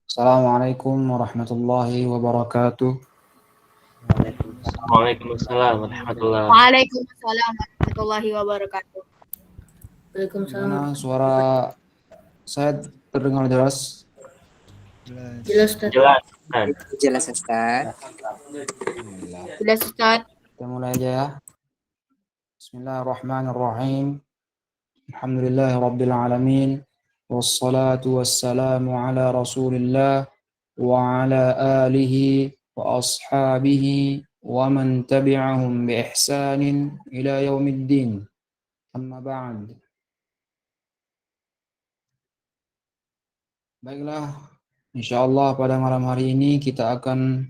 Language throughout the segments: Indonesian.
Assalamualaikum warahmatullahi wabarakatuh. Waalaikumsalam warahmatullahi. Waalaikumsalam warahmatullahi wabarakatuh. Gimana suara saya terdengar jelas? Jelas, Ustaz. Jelas, Ustaz. Jelas, Ustaz. Alhamdulillah. Jelas, Ustaz. Kita mulai aja ya. Bismillahirrahmanirrahim. Alhamdulillahirabbil alamin. Wassalatu wassalamu ala Rasulillah wa ala alihi wa ashabihi wa man tabi'ahum bi ihsanin ila yaumiddin. Amma ba'd. Baiklah, insyaallah pada malam hari ini kita akan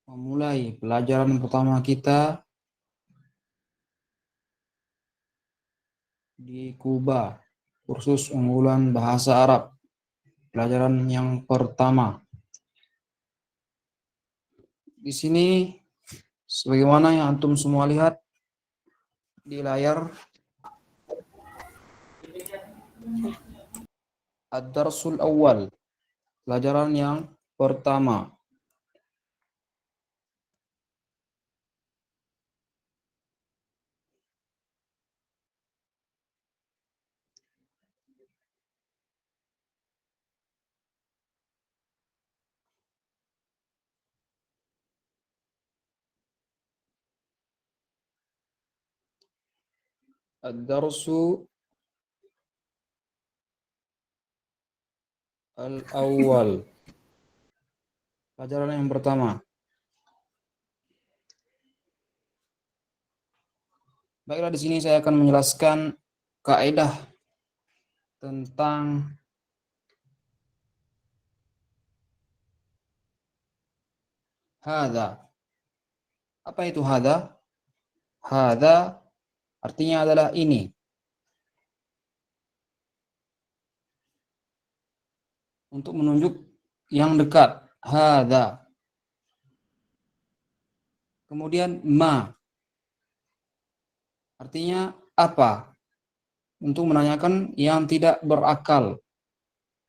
memulai pelajaran pertama kita di Kuba, kursus unggulan bahasa Arab, pelajaran yang pertama. Di sini, sebagaimana yang antum semua lihat di layar, Ad-Darsul Awal, pelajaran yang pertama. Ad-Darsu Al-Awwal, pelajaran yang pertama. Baiklah, di sini saya akan menjelaskan kaidah tentang hadza. Apa itu hadza? Hadza artinya adalah ini. Untuk menunjuk yang dekat, hadza. Kemudian ma, artinya apa? Untuk menanyakan yang tidak berakal.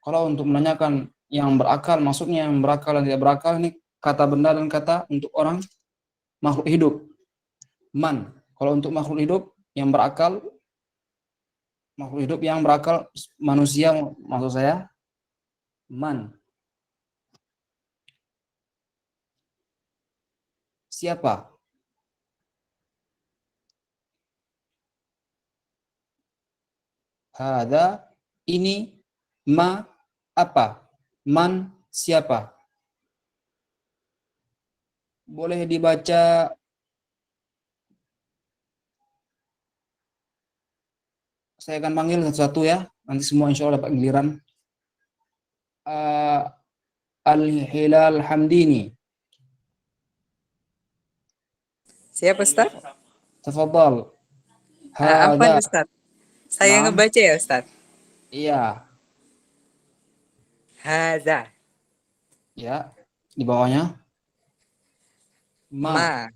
Kalau untuk menanyakan yang berakal, maksudnya yang berakal dan tidak berakal, ini kata benda dan kata untuk orang makhluk hidup. Man. Kalau untuk makhluk hidup yang berakal, makhluk hidup yang berakal, manusia maksud saya, man. Siapa? Hadza, ini, ma, apa? Man, siapa? Boleh dibaca saya akan panggil satu-satu ya. Nanti semua insya Allah dapat giliran. Al-Hilal Hamdini. Siapa, Ustaz? Tafadhal. Apa, Ustaz? Saya ngebaca ya, Ustaz? Iya. Hadza. Ya. Di bawahnya. Ma.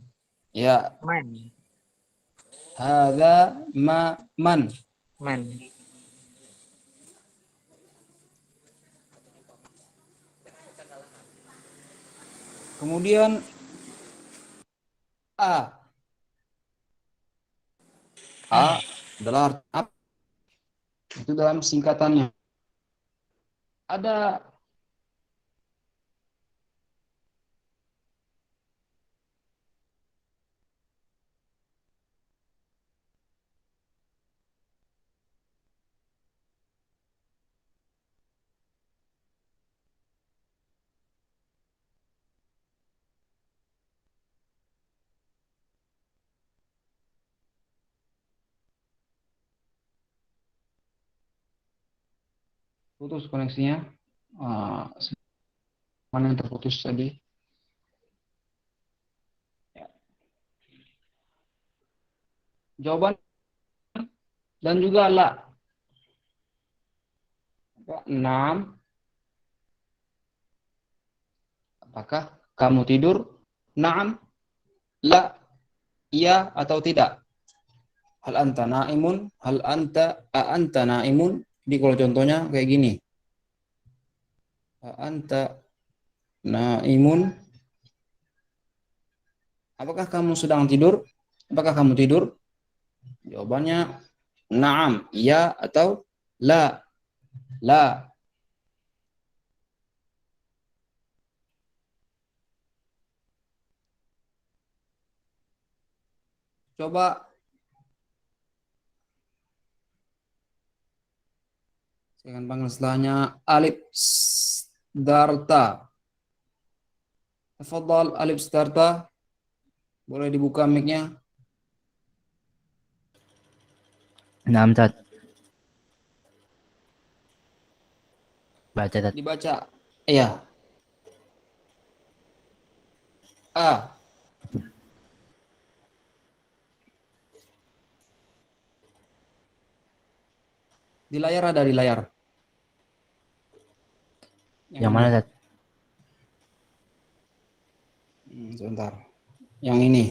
Ya. Man. Hadza ma man. Man. Kemudian A. A adalah apa? Itu dalam singkatannya. Ada putus koneksinya. Mana yang terputus tadi? Ya. Jawaban dan juga la. 6. Apakah kamu tidur? Naam. La. Iya atau tidak? Hal anta naimun? Hal anta anta naimun? Jadi kalau contohnya kayak gini. anta naimun. Apakah kamu sedang tidur? Apakah kamu tidur? Jawabannya na'am, iya atau la. La. Coba saya akan panggil setelahnya Alif Darta. Tafadhal Alif Darta. Boleh dibuka mic-nya? Naam, Tat. Baca, Tat. Dibaca. Iya. A. Di layar ada di layar. Yang mana, Tat? Sebentar. Yang ini.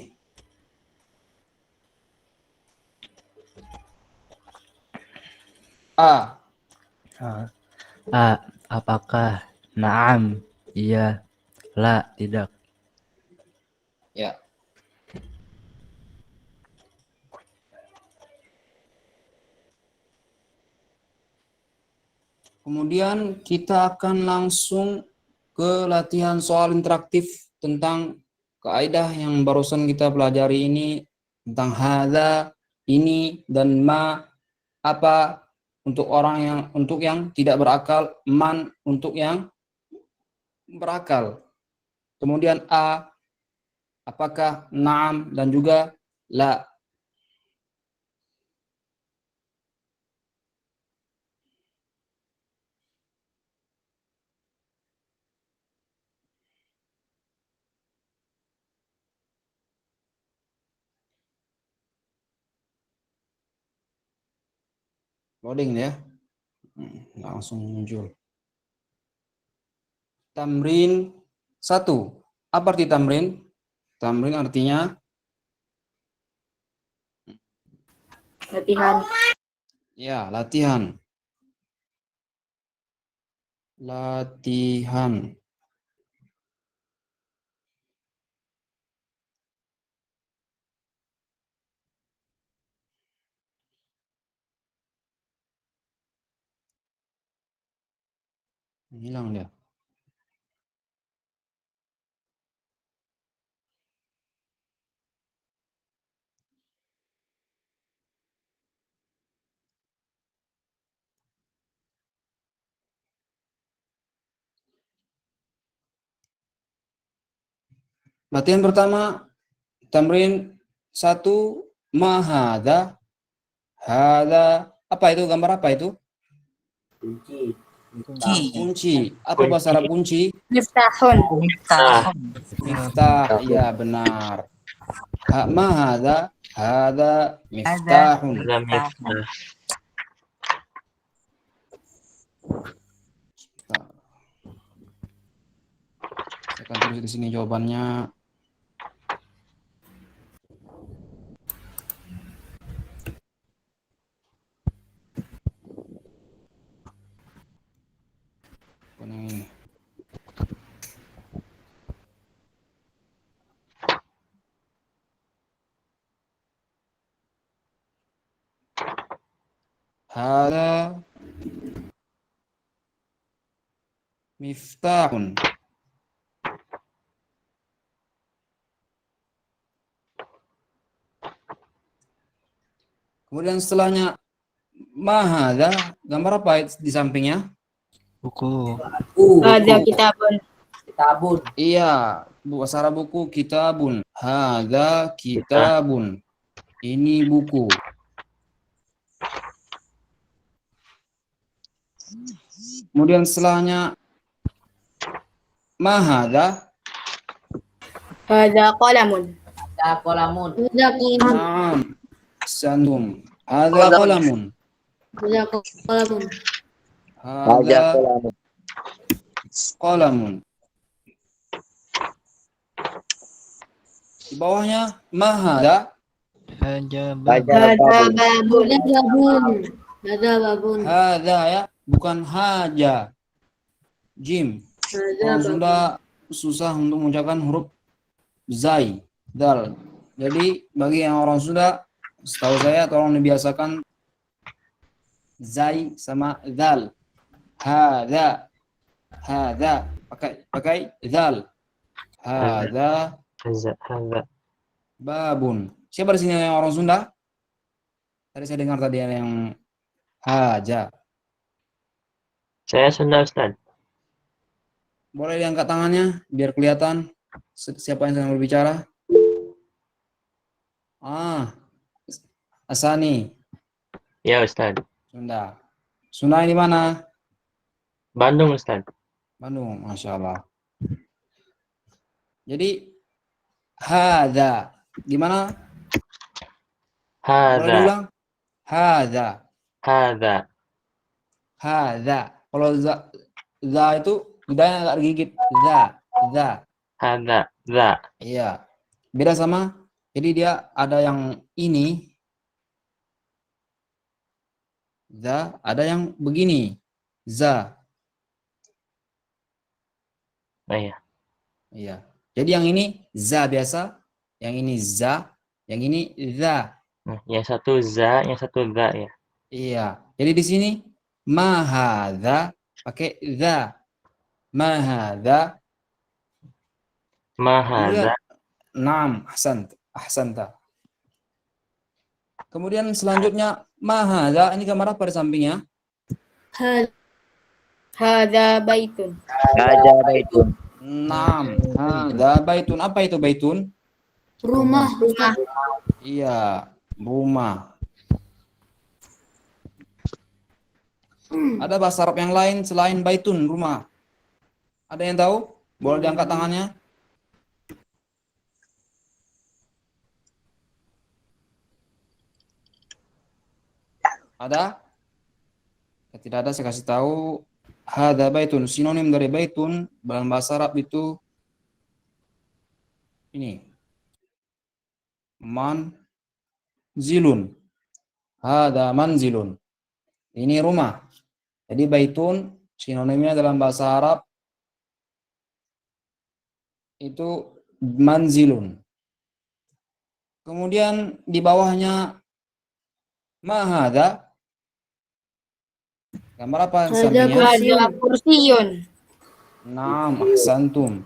A. A. Apakah? Naam. Iya. La. Tidak. Ya. Kemudian kita akan langsung ke latihan soal interaktif tentang kaidah yang barusan kita pelajari ini, tentang hadza, ini, dan ma, apa untuk untuk yang tidak berakal, man untuk yang berakal. Kemudian a, apakah, na'am, dan juga la. Loading ya. Langsung muncul. Tamrin 1. Apa arti tamrin? Tamrin artinya Latihan. ya, latihan. Latihan. Hilang dia. Latihan pertama, tamrin 1, ma hadza. Hadza, apa itu? Gambar apa itu? Kunci. Kunci. Apa bahasa Arab kunci? Miftahun. Miftah. Iya, benar. Ma hadza? Hadza miftahun. Ada miftah. Saya akan tulis di sini jawabannya. Bukan yang ini. Hadza miftahun. Kemudian setelahnya ma hadza, gambar apa di sampingnya? Buku. Ada kitabun. Iya, bahasa Arab buku kitabun. Hadza kitabun. Ini buku. Kemudian setelahnya ma hadza. Ada qalamun. Naam. Sandum. Hadza qalamun. Ada qalamun. Hadza qalamun. Di bawahnya ma hadza. Ada babun. Ada babun. Hadza ya, bukan haja. Jim. Hada Orang babun. Sunda susah untuk mengucapkan huruf zai, dal. Jadi bagi yang orang Sunda, setahu saya tolong dibiasakan zai sama dal. Hada, pakai dal. Hada Hadza. babun. Siapa di sini yang orang Sunda? Tadi saya dengar tadi ada yang haja. Saya Sunda, Ustaz. Boleh diangkat tangannya biar kelihatan siapa yang sedang berbicara. Asani, Ya, Ustaz. Sunda. Sunda di mana? Bandung, Ustaz. Bandung, Masya Allah. Jadi, hada. Gimana? Boleh Hadza. diulang? Hada. Hadza. Hada. Kalau za itu, lidahnya agak digigit. Za. Hadza. Za. Iya. Beda sama, jadi dia ada yang ini. Za, ada yang begini. Za. Oh, iya. Iya. Jadi yang ini za biasa, yang ini za, yang ini za. Nah, yang satu za, yang satu za ya. Iya. Jadi di sini ma hadza pakai za. Ma hadza. Ma Kemudian hadza. naam, ahsanta. Kemudian selanjutnya ma hadza, ini gambar apa di sampingnya? Hada baitun. Hadza baitun. Naam, hadza baitun. Apa itu baitun? Rumah. Iya, rumah. Ada bahasa Arab yang lain selain baitun, rumah. Ada yang tahu? Boleh diangkat tangannya. Ada? Tidak ada, saya kasih tahu. Hadza baitun, sinonim dari baitun dalam bahasa Arab itu ini. Manzilun. Hadza manzilun. Ini rumah. Jadi baitun sinonimnya dalam bahasa Arab itu manzilun. Kemudian di bawahnya ma hadza. Gambar apa sampingnya? Hada kursiyun. Naam, ahsantum.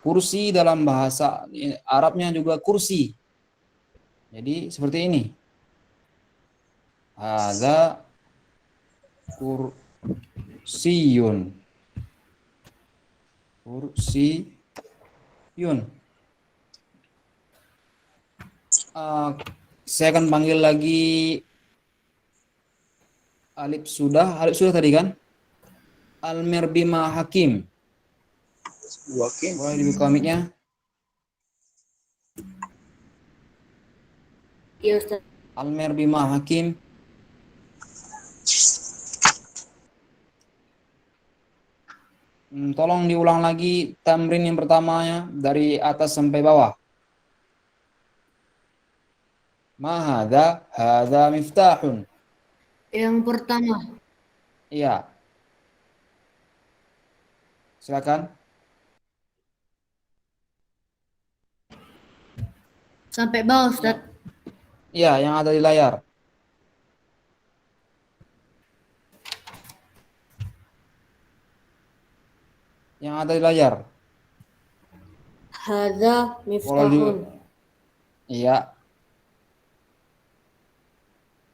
Kursi dalam bahasa Arabnya juga kursi. Jadi seperti ini. Hadza kursiyun. Kursiyun. Saya akan panggil lagi Alif sudah tadi kan? Al-Mirbima Hakim. Boleh dibuka mic-nya? Ya Ustaz. Al-Mirbima Hakim. Tolong diulang lagi tamrin yang pertamanya dari atas sampai bawah. Ma hadza miftahun. Yang pertama. Iya. Silakan. Sampai bawah Ustaz. Iya, yang ada di layar. Yang ada di layar. Hada miftahun. Iya.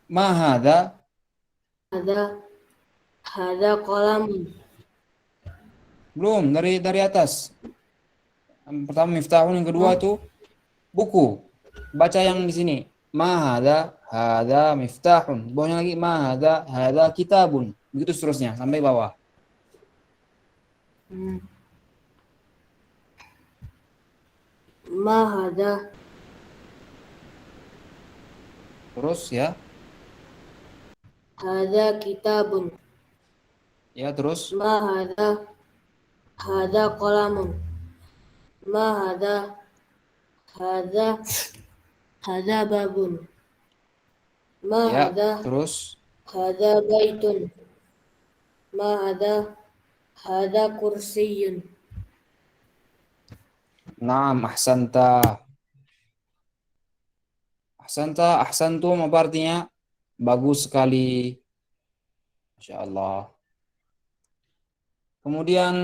Ma hadza. Hada qalamun. Belum, dari atas. Yang pertama miftahun, yang kedua itu buku. Baca yang di sini. Ma hadza miftahun. Bawahnya lagi ma hadza kitabun. Begitu seterusnya sampai bawah. Ma hada. Terus ya. Hada kitabun. Ya, terus. Ma hada qalamun. Ma hada babun. Ma Ya, terus. hada baitun. Ma Hada kursiyun. Naam, ahsanta. Ahsanta, ahsantum apa artinya? Bagus sekali. Masya Allah. Kemudian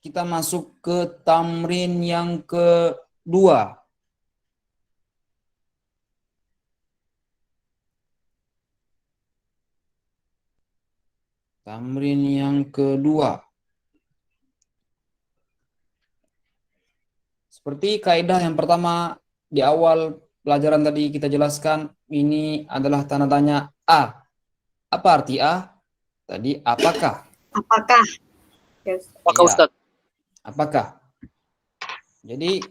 kita masuk ke tamrin yang kedua. Tamrin yang kedua. Seperti kaidah yang pertama di awal pelajaran tadi kita jelaskan, ini adalah tanda tanya A. Apa arti A? Tadi apakah? Apakah? Yes. Apakah, Ustaz? Apakah? Jadi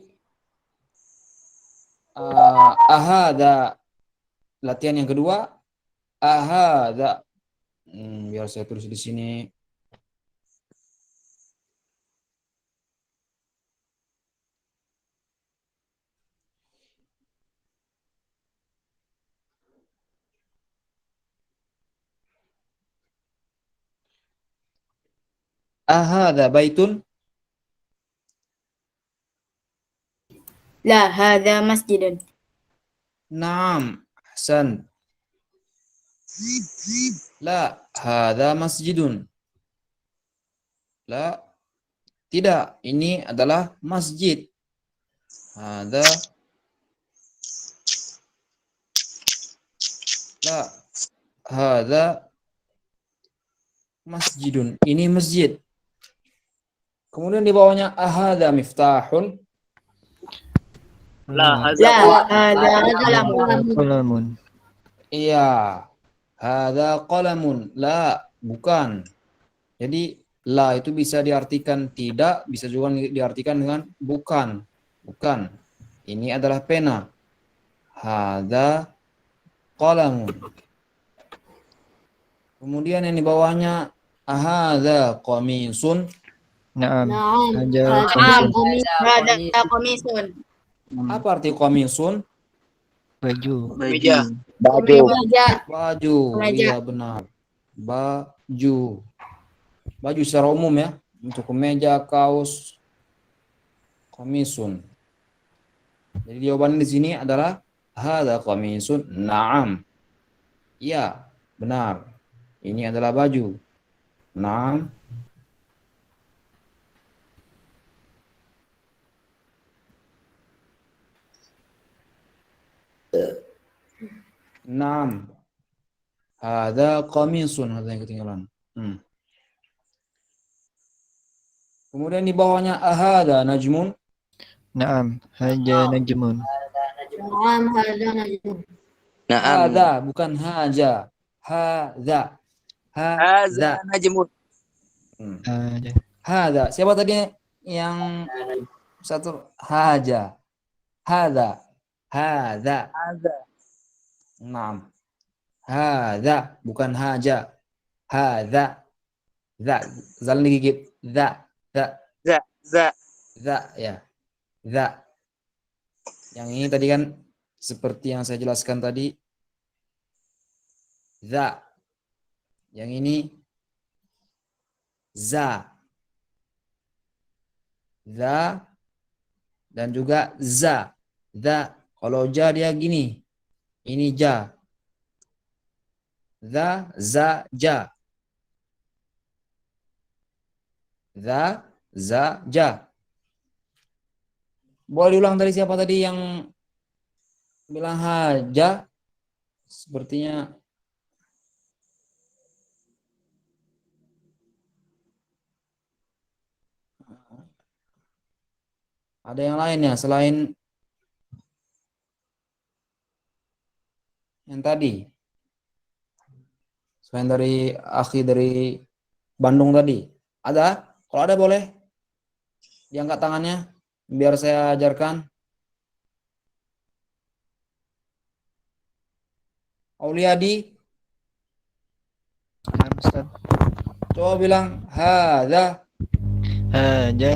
ahada, latihan yang kedua, ahada. Biar saya tulis di sini. Ahada baitun? La, hada masjidun. Naam, ahsan. La, hada masjidun. La, tidak, ini adalah masjid. Hada, la, hada masjidun. Ini masjid. Kemudian di bawahnya ahada miftahun. La, hada qalamun. Qalamun. Iya. Hada qalamun. La, bukan. Jadi la itu bisa diartikan tidak, bisa juga diartikan dengan bukan. Bukan. Ini adalah pena. Hada qalamun. Kemudian yang di bawahnya ahada qamisun. Naam. Naam. Hada Hada qamisun. Apa arti qamisun? baju. Baju. Meja. Baju. Kemeja. Iya benar. Baju. Baju secara umum ya. Untuk kemeja, kaos, qamisun. Jadi jawaban di sini adalah hada qamisun. Naam. Iya, benar. Ini adalah baju. Naam. Naam. Hada qamisun, hada yang ketinggalan. Kemudian di bawahnya ahada najmun. Naam. Haja najmun. Naam, hada najmun. Hada bukan haja. Hada. Hada najmun. Haja. Hada. Siapa tadi yang satu? Haja. Hada. Hada. Naam. Hada bukan haja. Hada. Za. Zal digigit. Za. Za ya. Za. Yang ini tadi kan seperti yang saya jelaskan tadi. Za. Yang ini za. Za dan juga za. Za. Kalau ja dia gini. Ini ja. Za, ja. Za, ja. Boleh diulang dari siapa tadi yang bilang haja? Sepertinya ada yang lain ya selain yang tadi. Selain dari akhi dari Bandung tadi. Ada? Kalau ada boleh diangkat tangannya biar saya ajarkan. Auliadi, Naam, Ustaz. coba bilang hadza, Haja.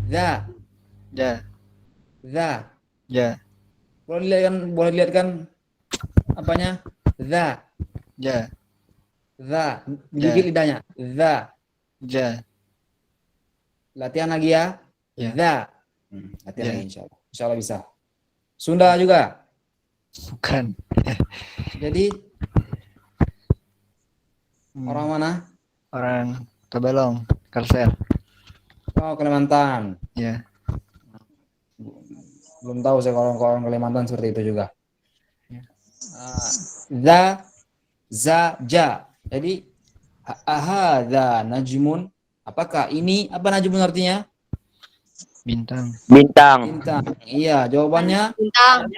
za, Ja. za. Ja. Boleh dilihat kan apanya? Za. Ja. Za. Gigit lidahnya. Za. Ja. Latihan lagi ya. Ya. Za. Latihan Ya. lagi insyaallah. Insyaallah bisa. Sunda juga. Bukan. Jadi Hmm. orang mana? Orang Tabelong, Kalsel. Oh, Kalimantan. Ya. Belum tahu saya kalau orang Kalimantan seperti itu juga. Ya. Za, za, ja. Jadi ahadza najmun. Apakah ini apa najmun artinya? Bintang. Bintang. Bintang. Iya, jawabannya Bintang.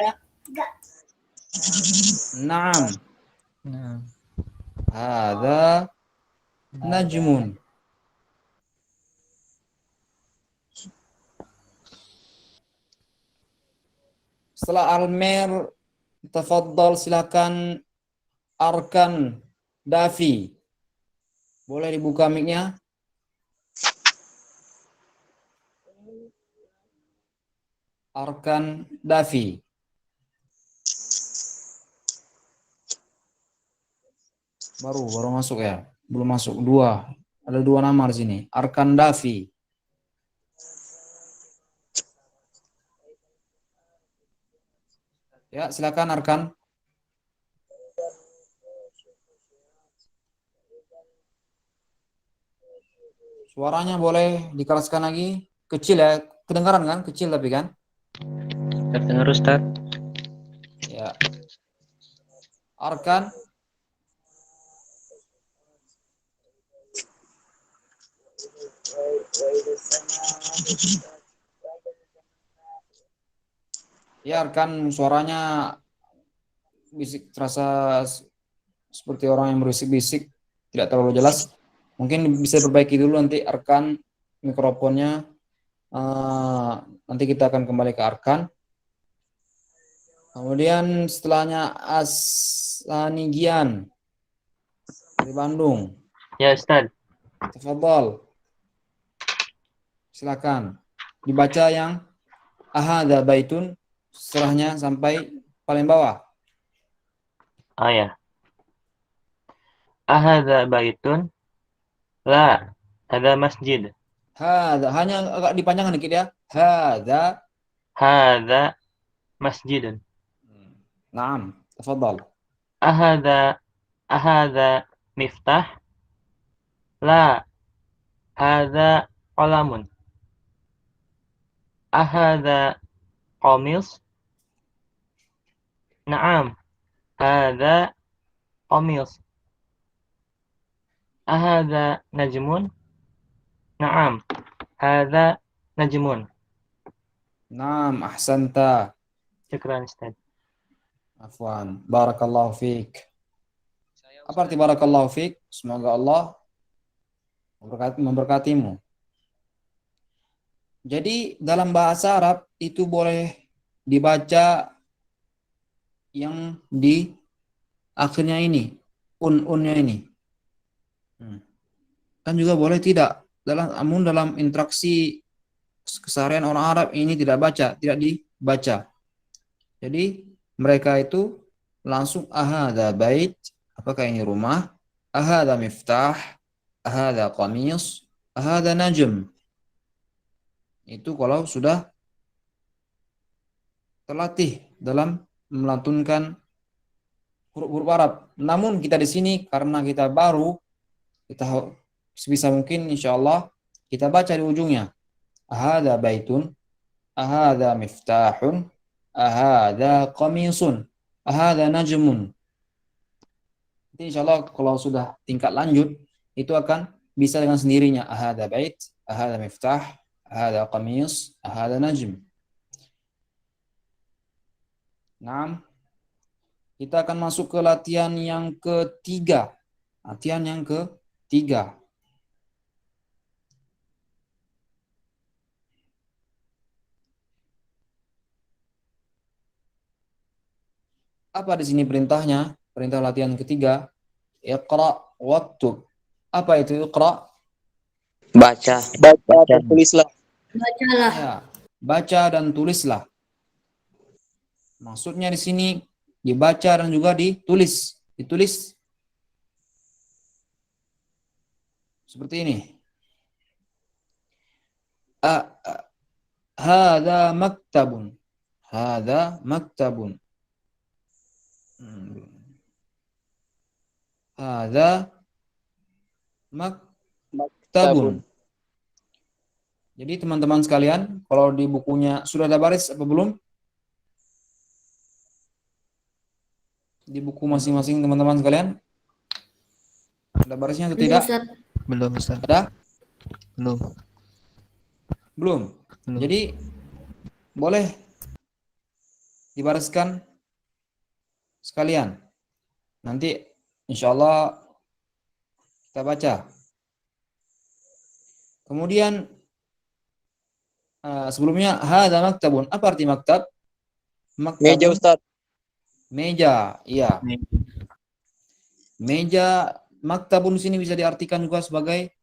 na'am. Nah. Hadza najmun. Setelah Almer, tafaddal silakan Arkan Dafi. Boleh dibuka mic-nya? Arkan Dafi. Baru masuk ya? Belum masuk. Ada dua nama di sini. Arkan Dafi. Ya, silakan Arkan. Suaranya boleh dikeraskan lagi. Kecil ya. Kedengaran kan? Kecil tapi kan? Terdengar Ustaz. Ya. Arkan. Ya, Arkan suaranya bisik, terasa seperti orang yang berisik-bisik, tidak terlalu jelas. Mungkin bisa perbaiki dulu nanti Arkan mikrofonnya. Nanti kita akan kembali ke Arkan. Kemudian setelahnya Asanigian dari Bandung. Ya Ustaz. Tafadhal. Silakan. Dibaca yang ahadza baitun setelahnya sampai paling bawah. Oh ya. Ahadza baitun? La. Ada masjid. Hadza, hanya agak dipanjangkan dikit ya. Hadza. Hadza masjidun. Naam, tafadhal. Ahadza miftah? La. Hadza qalamun. Ahadza qamis? Naam. Hadza qamis. Ahadza najmun? Naam. Hadza najmun. Naam, ahsanta. Syukran Ustaz. Afwan. Barakallahu fiik. Apa arti barakallahu fiik? Semoga Allah memberkatimu. Jadi dalam bahasa Arab itu boleh dibaca yang di akhirnya ini, unnya ini. Kan juga boleh tidak. Dalam interaksi keseharian orang Arab ini tidak dibaca. Jadi mereka itu langsung ahadza bait, apakah ini rumah? Ahadza miftah, ahadza qamis, ahadza najm. Itu kalau sudah terlatih dalam melantunkan huruf-huruf Arab. Namun kita di sini karena kita baru, kita sebisa mungkin insyaallah kita baca di ujungnya. Ahadza baitun, ahadza miftahun, ahadza qamisun, ahadza najmun. Jadi insyaallah kalau sudah tingkat lanjut itu akan bisa dengan sendirinya. Ahadza bait, ahadza miftah, ahadza qamis, ahadza najm. Nah, kita akan masuk ke latihan yang ketiga. Latihan yang ketiga. Apa di sini perintahnya? Perintah latihan ketiga. Iqra waktub. Apa itu iqra? Baca dan tulislah. Bacalah. Ya, baca dan tulislah. Maksudnya di sini dibaca dan juga ditulis. Ditulis Seperti ini. Hadza maktabun. Hadza maktabun. Hadza maktabun. Jadi teman-teman sekalian, kalau di bukunya sudah ada baris apa belum? Di buku masing-masing teman-teman sekalian, ada barisnya atau tidak? Ustaz. Belum, Ustaz. Ada? Belum. Belum. Belum. Jadi boleh dibariskan sekalian. Nanti insya Allah kita baca. Kemudian sebelumnya hadza maktabun. Apa arti maktab? Maktabun, Meja Ustaz. meja, iya. Meja. Maktabun di sini bisa diartikan juga sebagai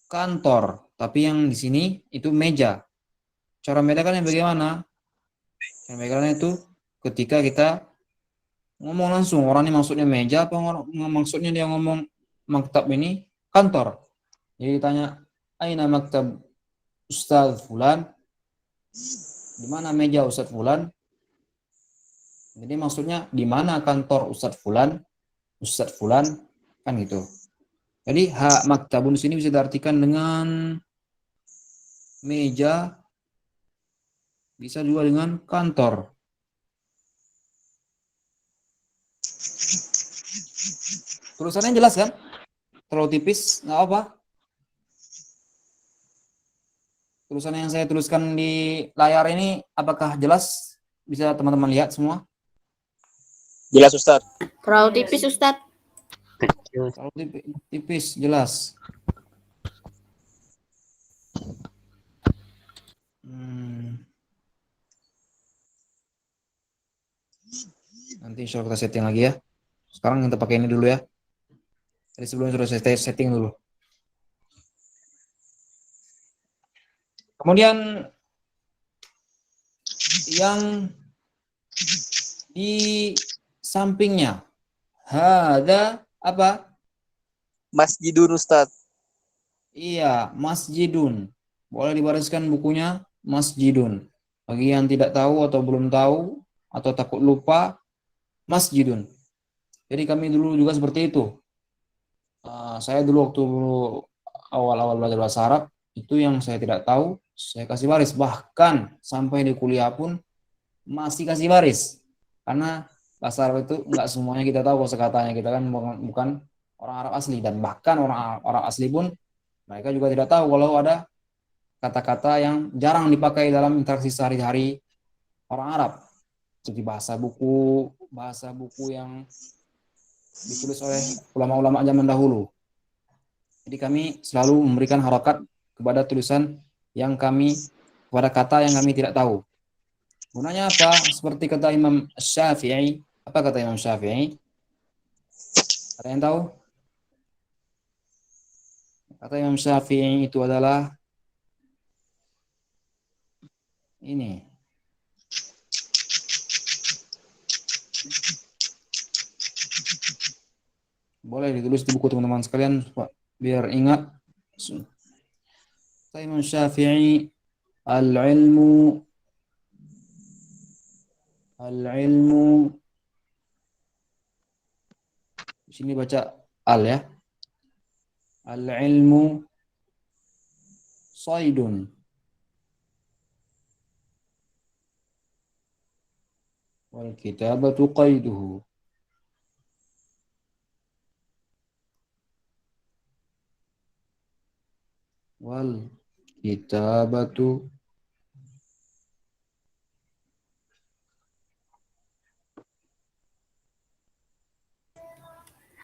kantor, tapi yang di sini itu meja. Cara membedakannya bagaimana? Cara membedakannya itu ketika kita ngomong langsung, orang ini maksudnya meja apa maksudnya dia ngomong maktab ini kantor. Jadi ditanya, aina maktab Ustaz Fulan? Di mana meja Ustaz Fulan? Jadi maksudnya di mana kantor Ustaz Fulan? Ustaz Fulan, kan gitu. Jadi maktabun di sini bisa diartikan dengan meja, bisa juga dengan kantor. Tulisannya jelas kan? Terlalu tipis, nggak apa. Tulisan yang saya tuliskan di layar ini, apakah jelas? Bisa teman-teman lihat semua? Jelas Ustaz. Terlalu tipis Ustaz. Kecil. Kalau tipis, jelas. Nanti insya Allah kita setting lagi ya. Sekarang kita pakai ini dulu ya. Jadi sebelumnya sudah saya setting dulu. Kemudian yang di sampingnya, ada apa? Masjidun Ustaz. Iya, masjidun. Boleh dibariskan bukunya masjidun. Bagi yang tidak tahu atau belum tahu atau takut lupa, masjidun. Jadi kami dulu juga seperti itu. Saya dulu waktu awal-awal belajar bahasa Arab, itu yang saya tidak tahu, saya kasih baris. Bahkan sampai di kuliah pun masih kasih baris. Karena bahasa Arab itu enggak semuanya kita tahu kosakatanya, kita kan bukan orang Arab asli, dan bahkan orang asli pun mereka juga tidak tahu kalau ada kata-kata yang jarang dipakai dalam interaksi sehari-hari orang Arab, seperti bahasa buku yang ditulis oleh ulama-ulama zaman dahulu. Jadi kami selalu memberikan harokat kepada tulisan yang kepada kata yang kami tidak tahu. Gunanya apa? Seperti kata Imam Syafi'i. Apa kata Imam Syafi'i? Ada yang tahu? Kata Imam Syafi'i itu adalah ini. Boleh ditulis di buku teman-teman sekalian biar ingat. Kata Imam Syafi'i, al-ilmu di sini baca al ya. Al-ilmu saydun wal kitabatu qayduhu. Wal kitabatu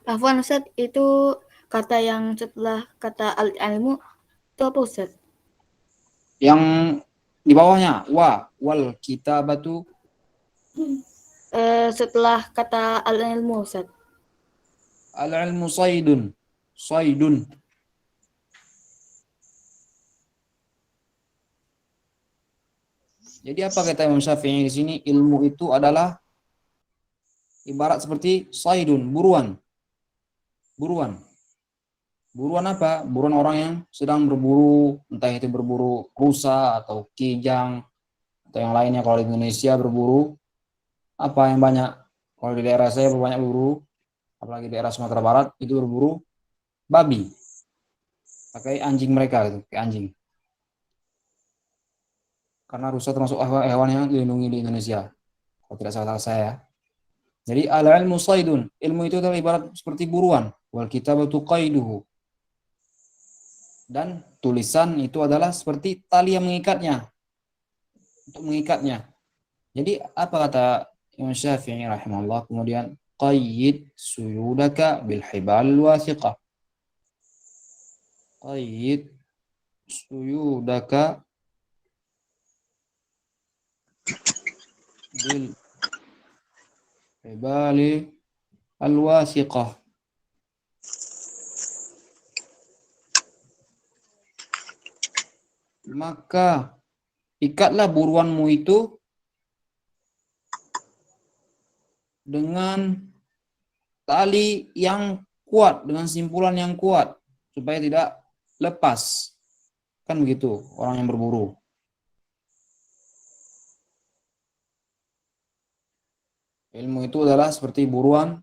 Afwan Ustaz, itu kata yang setelah kata al-ilmu itu apa Ustaz? yang di bawahnya wal kitabatu. Setelah kata al-ilmu Ustaz. Al-ilmu saydun. Jadi apa kata Imam Syafi'i di sini? Ilmu itu adalah ibarat seperti saydun, buruan. Buruan apa? Buruan orang yang sedang berburu, entah itu berburu rusa atau kijang atau yang lainnya. Kalau di Indonesia berburu apa yang banyak? Kalau di daerah saya banyak berburu, apalagi daerah Sumatera Barat itu berburu babi. Pakai anjing mereka gitu, pakai anjing. Karena rusa termasuk hewan yang dilindungi di Indonesia. Kalau tidak salah saya. Jadi al-ilmu saydun, ilmu itu adalah ibarat seperti buruan. Wal kitabatu qaiduhu. Dan tulisan itu adalah seperti tali yang mengikatnya. Untuk mengikatnya. Jadi apa kata Imam Syafi'i rahimahullah, kemudian qayyid suyudaka bil hibal wasiqah. Qayyid suyudaka bil hibali al-wasiqah. Maka ikatlah buruanmu itu dengan tali yang kuat, dengan simpulan yang kuat, supaya tidak lepas. Kan begitu orang yang berburu. Ilmu itu adalah seperti buruan,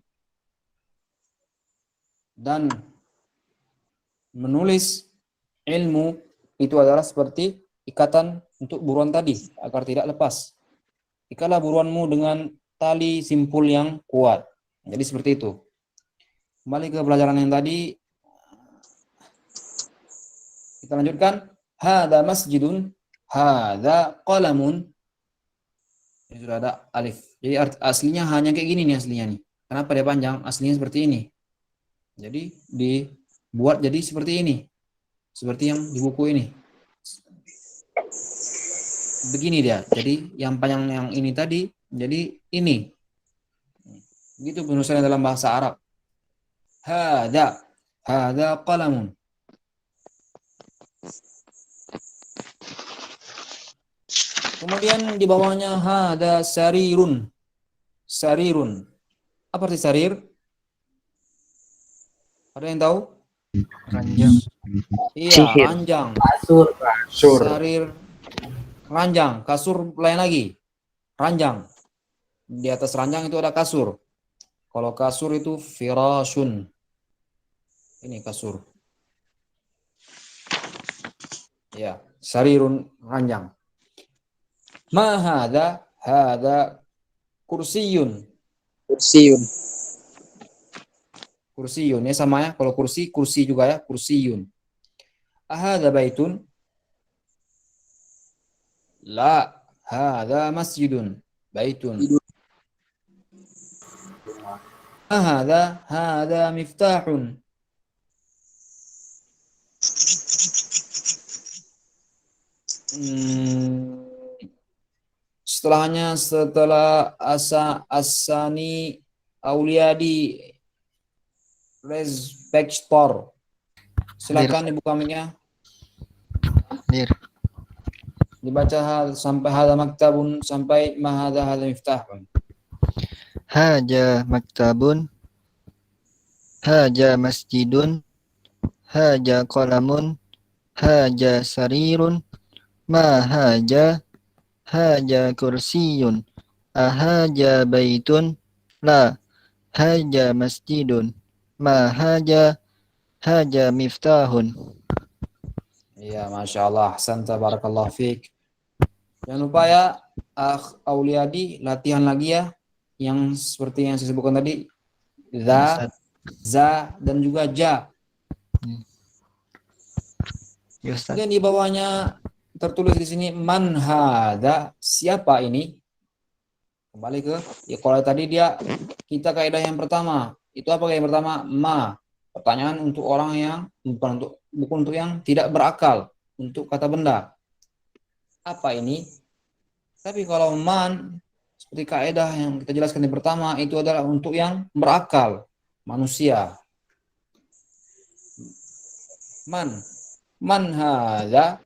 dan menulis ilmu itu adalah seperti ikatan untuk buruan tadi, agar tidak lepas. Ikatlah buruanmu dengan tali simpul yang kuat. Jadi seperti itu. Kembali ke pelajaran yang tadi. Kita lanjutkan. Hada masjidun, hada qalamun. Ini sudah ada alif. Jadi aslinya hanya kayak gini nih aslinya nih. Kenapa dia panjang? Aslinya seperti ini. Jadi dibuat jadi seperti ini. Seperti yang di buku ini. Begini dia. Jadi yang panjang yang ini tadi jadi ini. Begitu penulisannya dalam bahasa Arab. Hada qalamun. Kemudian di bawahnya hada sarirun. Sarirun. Apa arti sarir? Ada yang tahu? Ranjang. Iya, ranjang. Kasur. Sarir, ranjang. Kasur lain lagi. Ranjang. Di atas ranjang itu ada kasur. Kalau kasur itu firashun. Ini kasur. Ya, sarirun, ranjang. Ma hadha? Hadha kursiyun. Kursiun. Kursiyun ya sama ya. Kalau kursi juga ya, kursiyun. Ahadha baitun? La, hadha masjidun. Baitun. Ahadha? Hadha miftahun. Setelahnya setelah Asani Auliadi Respector. Silakan dibuka mic-nya. Dir. Dibaca sampai hada maktabun sampai mahada hada miftahun. Haja maktabun. Haja masjidun. Haja qalamun. Haja sarirun. Ma haja. Haja kursiyun. Ahaja baitun. La. Haja masjidun. Ma haja. Haja miftahun. Iya, Masya Allah. Ahsanta, barakallahu fiik. Jangan lupa ya, Auliadi, latihan lagi ya. Yang seperti yang saya sebutkan tadi. Za, dan juga ja. Ya, Ustaz. Kemudian di bawahnya tertulis di sini man hadza, siapa ini? Kembali ke ya, kalau tadi kita kaidah yang pertama. Itu apa kaidah yang pertama? Ma. Pertanyaan untuk orang yang bukan untuk yang tidak berakal, untuk kata benda. Apa ini? Tapi kalau man seperti kaidah yang kita jelaskan di pertama itu adalah untuk yang berakal, manusia. Man hadza,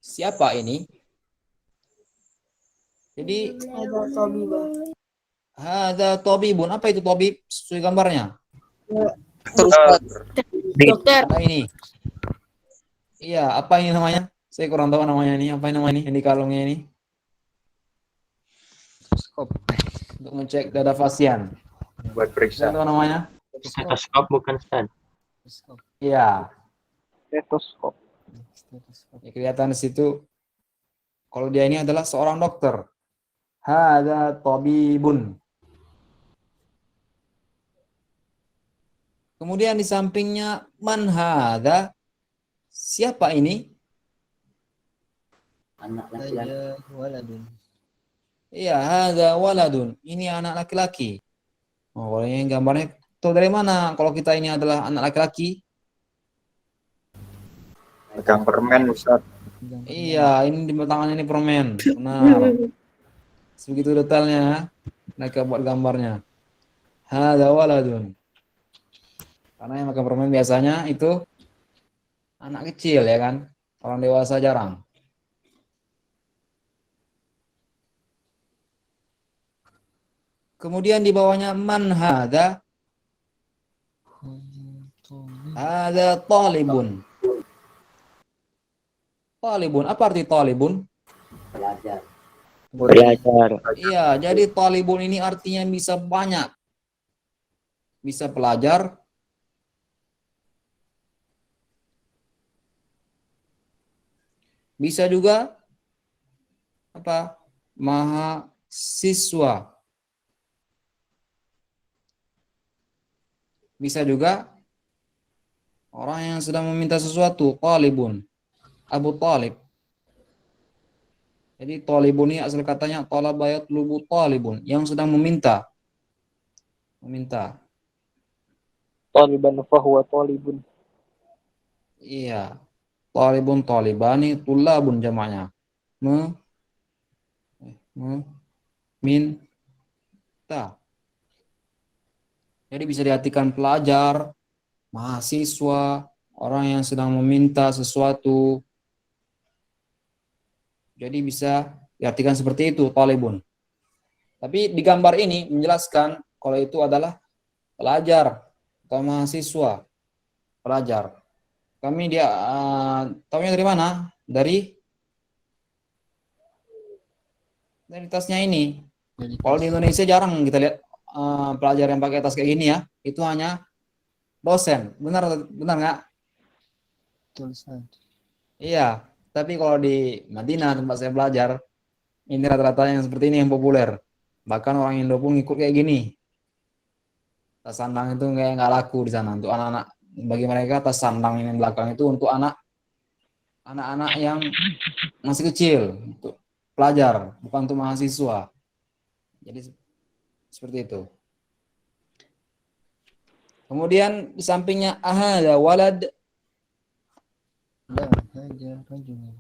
siapa ini? Jadi hadza tabibun. Apa itu tabib? Sesuai gambarnya. Terus Ustaz. Dokter. Nah ini. Iya, apa ini namanya? Saya kurang tahu namanya ini. Apa ini namanya ini? Yang di kalungnya ini. Stetoskop. Untuk ngecek dada pasien. Buat Saya periksa. tahu namanya? Stetoskop bukan Ustaz. Stetoskop. Iya. Stetoskop. Stetoskop. Ya, kelihatan di situ. Kalau dia ini adalah seorang dokter. Hada tabibun. Kemudian di sampingnya man hada. Siapa ini? Anak laki-laki. Haja waladun. Iya, hada waladun. Ini anak laki-laki. Oh, kalau ini gambarnya tahu dari mana? Kalau kita ini adalah anak laki-laki? Pegang permen Ustaz. Iya, ini di tangannya ini permen. Benar. Sebegitu detailnya mereka buat gambarnya. Hada waladun. Karena yang makan permen biasanya itu anak kecil ya kan. Orang dewasa jarang. Kemudian di bawahnya man hada. Hada talibun. Talibun. Apa arti talibun? Belajar. Belajar. Iya, jadi talibun ini artinya bisa banyak. Bisa pelajar. Bisa juga apa? Mahasiswa. Bisa juga orang yang sedang meminta sesuatu, talibun. Abu Talib. Jadi talibun ini asal katanya talaba yatlubu talibun, yang sedang meminta. Meminta. Taliban fahuwa talibun. Iya. Talibun talibani tulabun jamaknya. Minta. Jadi bisa diartikan pelajar, mahasiswa, orang yang sedang meminta sesuatu. Jadi bisa diartikan seperti itu, talibun. Tapi di gambar ini menjelaskan kalau itu adalah pelajar atau mahasiswa. Pelajar. Kami dia tahunya dari mana? Dari tasnya ini. Kalau di Indonesia jarang kita lihat pelajar yang pakai tas kayak gini ya. Itu hanya dosen. Benar nggak? Betul, Ustaz. Iya. Tapi kalau di Madinah tempat saya belajar, ini rata-rata yang seperti ini yang populer. Bahkan orang Indo pun ngikut kayak gini. Tas sandang itu nggak laku di sana untuk anak-anak. Bagi mereka tas sandang yang belakang itu untuk anak-anak yang masih kecil, untuk pelajar, bukan untuk mahasiswa. Jadi seperti itu. Kemudian di sampingnya ahada walad. La haja rajulun.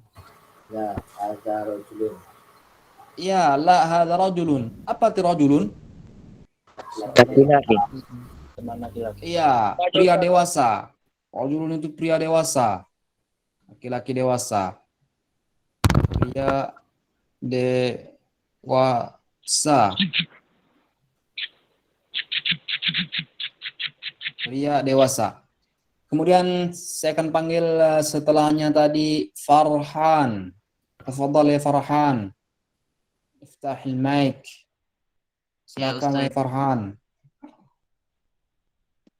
Ya, ada rojulun. Ya, la hada rajulun. Apa ti rajulun? Laki-laki. Teman laki-laki. Iya, pria dewasa. Rajulun itu pria dewasa. Laki-laki dewasa. Pria dewasa. Pria dewasa. Kemudian saya akan panggil setelahnya tadi Farhan. Tafadhal ya Farhan. Iftahil mic. Silakan ya Farhan.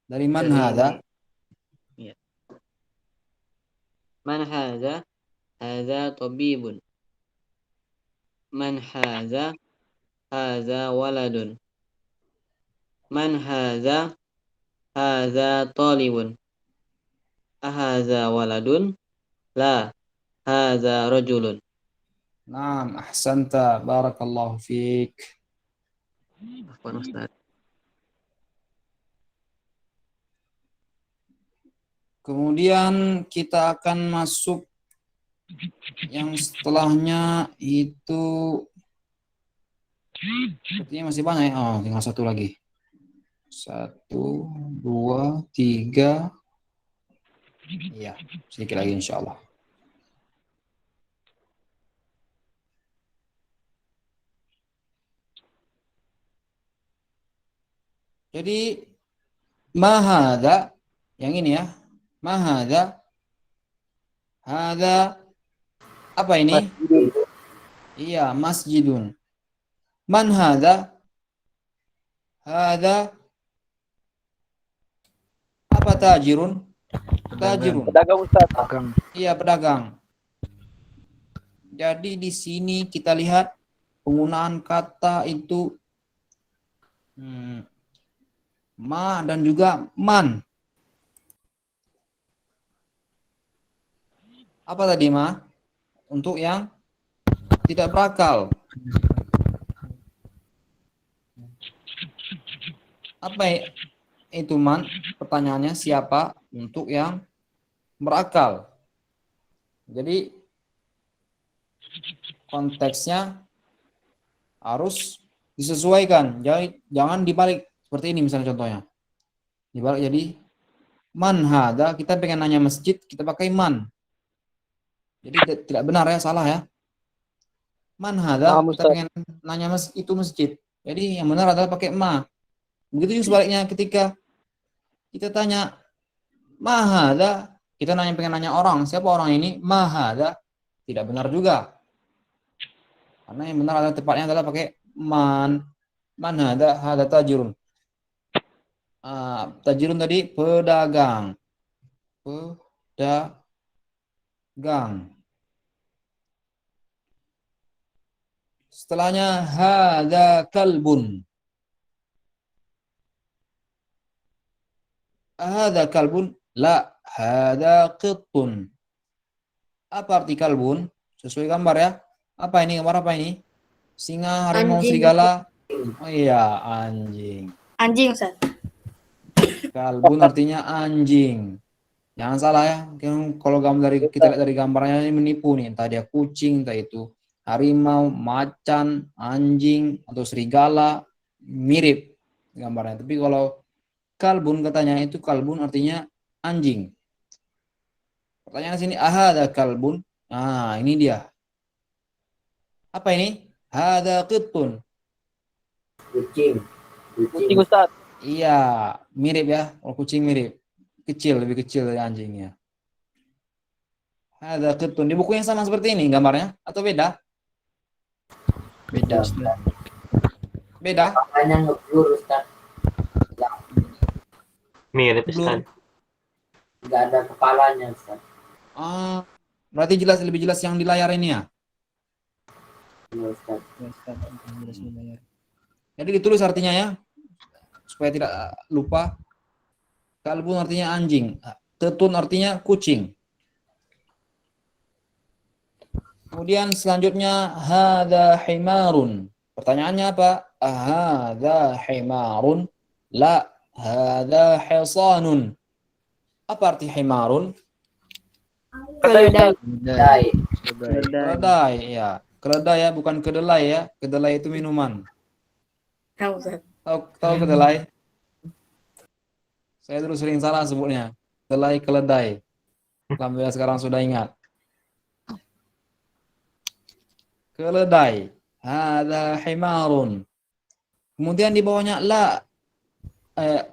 Dari man hada? من هذا؟ هذا طبيب. من هذا؟ هذا ولد. من هذا؟ هذا طالب. أهذا ولد؟ لا، هذا رجل. Naam, ahsanta, barakallahu fiik. Afwan Ustaz. Kemudian kita akan masuk yang setelahnya itu sepertinya masih banyak ya. Oh, tinggal satu lagi. 1, 2, 3. Iya, sedikit lagi insya Allah. Jadi mahada yang ini ya, Ma hadza? Hadza apa ini? Iya, masjidun. Man hadza? Hadza apa tajirun? Tajirun. Pedagang Ustaz. Iya, pedagang. Jadi di sini kita lihat penggunaan kata itu ma dan juga man. Apa tadi ma? Untuk yang tidak berakal. Apa itu man? Pertanyaannya siapa untuk yang berakal. Jadi konteksnya harus disesuaikan. Jangan dibalik seperti ini misalnya contohnya. Dibalik jadi man hada, kita pengen nanya masjid, kita pakai man. Jadi tidak benar ya, salah ya. Man hada, kita pengen nanya itu masjid. Jadi yang benar adalah pakai ma. Begitu juga sebaliknya ketika kita tanya ma hada, kita pengen nanya orang, siapa orang ini? Ma hada, tidak benar juga. Karena yang benar adalah tepatnya adalah pakai man. Man hada tajirun. Tajirun tadi pedagang. Pedagang. Setelahnya hada kalbun. Hada kalbun? La, hada qittun. Apa arti kalbun? Sesuai gambar ya. Apa ini? Gambar apa ini? Singa, harimau, Anjing. serigala. Oh iya, anjing. Anjing, Ustaz. Kalbun artinya anjing. Jangan salah ya. Kalau kita lihat dari gambarnya ini menipu nih. Entah dia kucing, entah itu harimau, macan, anjing, atau serigala. Mirip gambarnya. Tapi kalau kalbun katanya itu kalbun artinya anjing. Pertanyaan sini, ahada kalbun? Nah, ini dia. Apa ini? Hada qittun. Kucing. Kucing Ustaz. Iya, mirip ya. Kalau kucing mirip. Lebih kecil dari anjingnya. Hada qittun. Di buku yang sama seperti ini gambarnya atau beda? Beda. Beda? Makanya ngeblur Ustaz. Mirip Belum. Ustaz. Nggak ada kepalanya Ustaz. Berarti lebih jelas yang di layar ini ya. Iya Ustaz. Jadi ditulis artinya ya, supaya tidak lupa. Kalbun artinya anjing, tetun artinya kucing. Kemudian selanjutnya hada himarun. Pertanyaannya apa? Hada himarun? La, hada hisanun. Apa arti himarun? Keledai. Dai. Keledai ya. Keledai ya, bukan kedelai ya. Kedelai itu minuman. Tahu, Ustaz. Tahu kedelai? Saya dulu sering salah sebutnya. Keledai. Alhamdulillah sekarang sudah ingat. Keledai. Hada himarun. Kemudian di bawahnya la.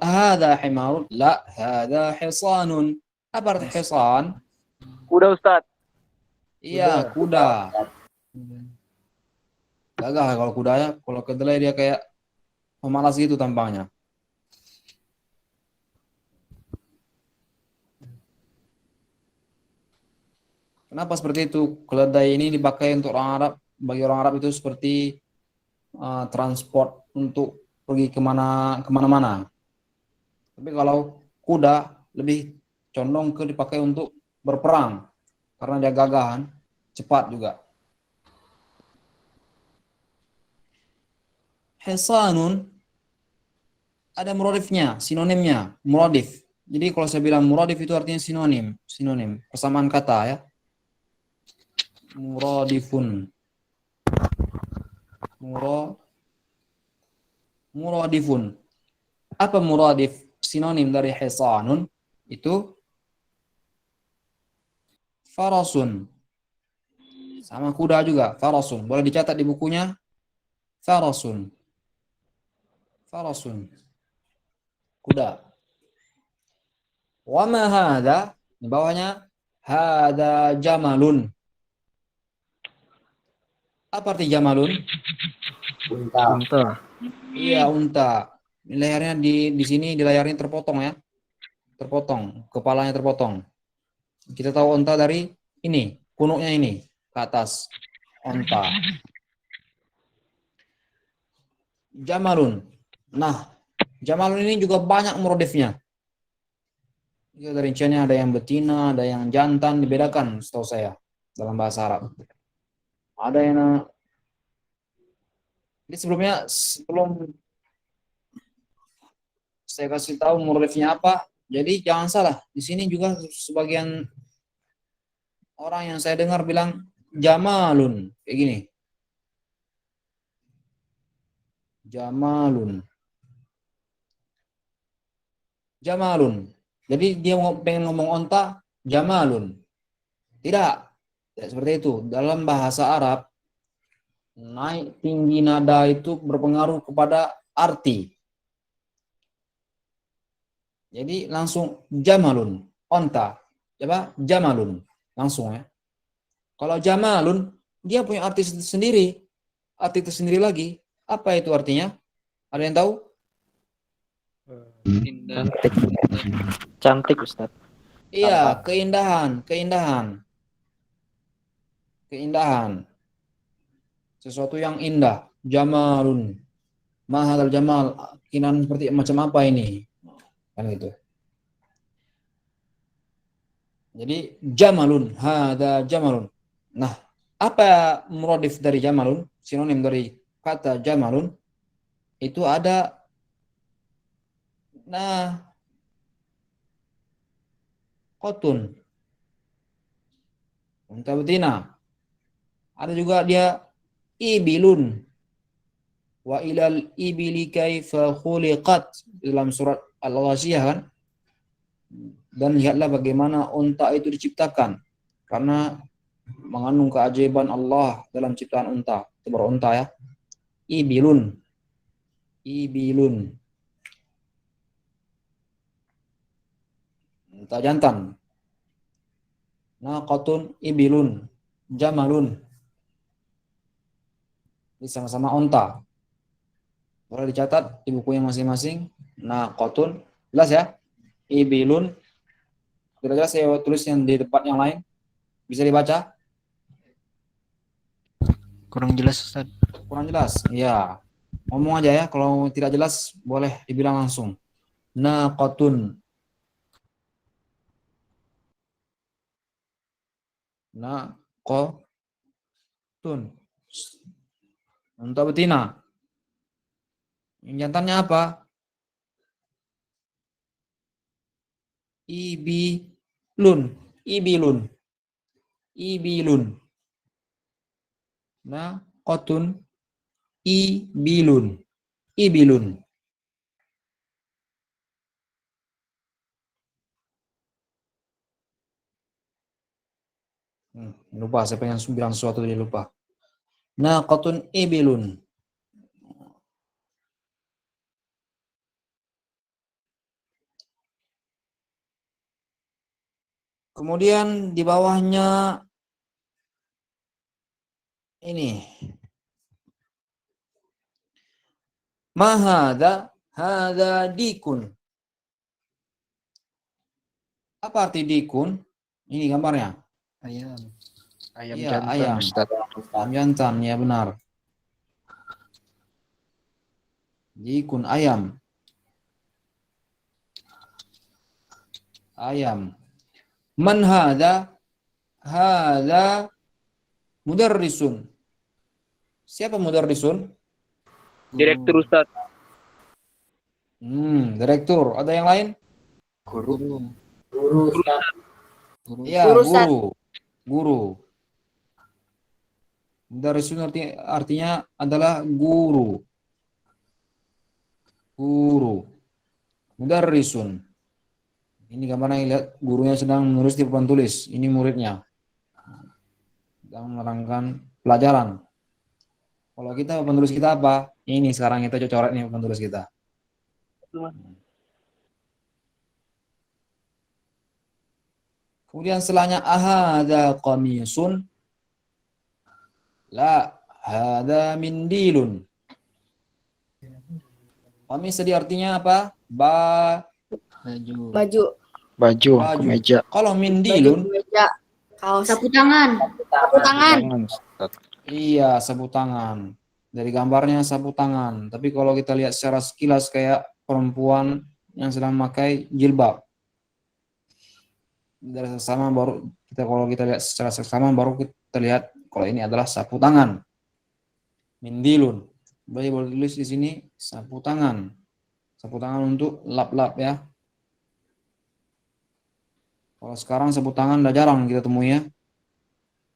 Hada himarun. La, hada hisanun. Apa arti hisan? Kuda Ustaz. Iya, kuda. Gagah kalau kuda ya. Kalau kedelai dia kayak pemalas gitu tampangnya. Kenapa seperti itu? Keledai ini dipakai untuk orang Arab. Bagi orang Arab itu seperti transport untuk pergi kemana-mana. Tapi kalau kuda lebih condong ke dipakai untuk berperang. Karena dia gagah kan, cepat juga. Hisanun ada muradifnya, sinonimnya, muradif. Jadi kalau saya bilang muradif itu artinya sinonim, persamaan kata ya. Muradifun. Muradifun. Apa muradif? Sinonim dari hisanun itu farasun. Sama kuda juga, farasun. Boleh dicatat di bukunya. Farasun. Kuda. Wa ma hadza, di bawahnya hadza jamalun. Apa arti jamalun? Unta. Unta. Iya, unta. Lehernya di sini di layarnya terpotong ya. Terpotong, kepalanya terpotong. Kita tahu unta dari ini, punuknya ini ke atas. Unta. Jamalun. Nah, jamalun ini juga banyak modifnya. Ya, dari rinciannya ada yang betina, ada yang jantan, dibedakan setahu saya dalam bahasa Arab. Ada yang jadi sebelum saya kasih tahu modifnya apa, jadi jangan salah. Di sini juga sebagian orang yang saya dengar bilang jamalun kayak gini. Jamalun. Jamalun. Jadi dia pengen ngomong onta, jamalun. Tidak. Tidak seperti itu. Dalam bahasa Arab, naik tinggi nada itu berpengaruh kepada arti. Jadi langsung jamalun, onta. Coba jamalun. Langsung ya. Kalau jamalun, dia punya arti sendiri. Arti tersendiri lagi. Apa itu artinya? Ada yang tahu? Indah. Cantik Ustaz. Iya, keindahan. Sesuatu yang indah. Jamalun. Mahal jamal. Kinan seperti macam apa ini? Kan gitu. Jadi jamalun. Hada jamalun. Nah, apa muradif dari jamalun? Sinonim dari kata jamalun itu ada kotun, unta betina. Ada juga dia ibilun, wa ilal ibili kaifa khuliqat dalam surat Al-Ghasyiyah kan. Dan lihatlah bagaimana unta itu diciptakan, karena mengandung keajaiban Allah dalam ciptaan unta. Itu berunta ya. Ibilun. Unta jantan. Naqatun ibilun. Jamalun. Ini sama-sama unta. Boleh dicatat di bukunya masing-masing. Naqatun. Jelas ya? Ibilun. Kira-kira saya tulis yang di depan yang lain. Bisa dibaca? Kurang jelas Ustaz. Kurang jelas? Ya. Ngomong aja ya. Kalau tidak jelas, boleh dibilang langsung. Naqatun. Naqatun. Unta betina. Yang jantannya apa? Ibilun. Naqatun. Ibilun. Lupa, saya pengen bilang sesuatu jadi lupa. Naqatun ibilun. Kemudian di bawahnya ini. Ma hadza dikun. Apa arti dikun? Ini gambarnya. Ayam. Ayam Iya, jantan ayam. Ustaz. Ayam jantan, ya benar. Dikun ayam. Man hadza? Hadza mudarrisun. Siapa mudarrisun? Direktur Ustaz. Direktur. Ada yang lain? Guru. Guru Ustaz. Iya, Guru, Ustaz. Guru. Mudarrisun artinya adalah guru. Mudarrisun. Ini gambarnya, lihat gurunya sedang menulis di papan tulis. Ini muridnya. Sedang menerangkan pelajaran. Kalau kita papan tulis kita apa? Ini sekarang kita coret nih papan tulis kita. Kemudian setelahnya ahadza qamisun. La, hadza mindilun. Qamis tadi artinya apa? Baju. Baju. Baju. Baju. Kemeja. Kalau Baju mindilun, kemeja. Kaos. Sapu tangan. Sapu tangan. Tangan, Ustaz. iya sapu tangan. Dari gambarnya sapu tangan. Tapi kalau kita lihat secara sekilas kayak perempuan yang sedang memakai jilbab. Dari seksama baru kalau kita lihat secara seksama baru kita lihat kalau ini adalah sapu tangan. Mindilun. Boleh tulis di sini sapu tangan. Sapu tangan untuk lap-lap ya. Kalau sekarang sapu tangan udah jarang kita temui ya.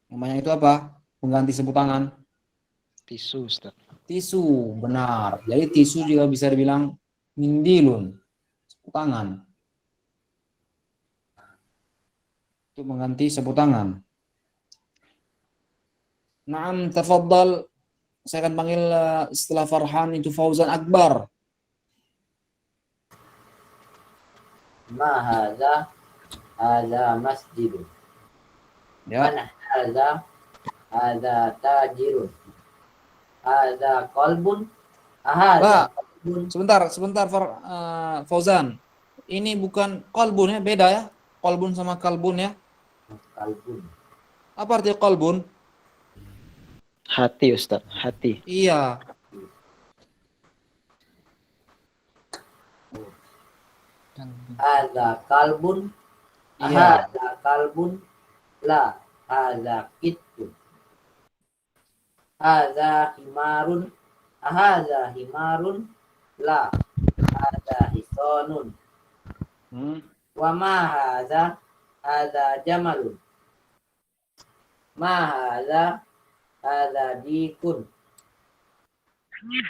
Yang banyak itu apa? Pengganti sapu tangan. Tisu, Ustaz. Tisu, benar. Jadi tisu juga bisa dibilang mindilun. Sapu tangan. Itu mengganti sapu tangan. Naam, tafaddal. Saya akan panggil setelah Farhan itu Fauzan Akbar. Ma hadza? Hadza masjidun. Ya. Man hadza? Hadza tajirun. Hadza qalbun. Hadza qalbun. Sebentar Fauzan. Ini bukan qalbun ya, beda ya. Qalbun sama kalbun ya. Qalbun. Apa arti qalbun? Hati, Ustaz. Hati. Iya. Hadza qalbun. Iya. Hadza qalbun. La, hadza kittun. Hadza himarun. Hadza himarun. La, hadza hisonun. Wa ma hadza? Hadza jamalun. Ma hadza? Hadza dikun.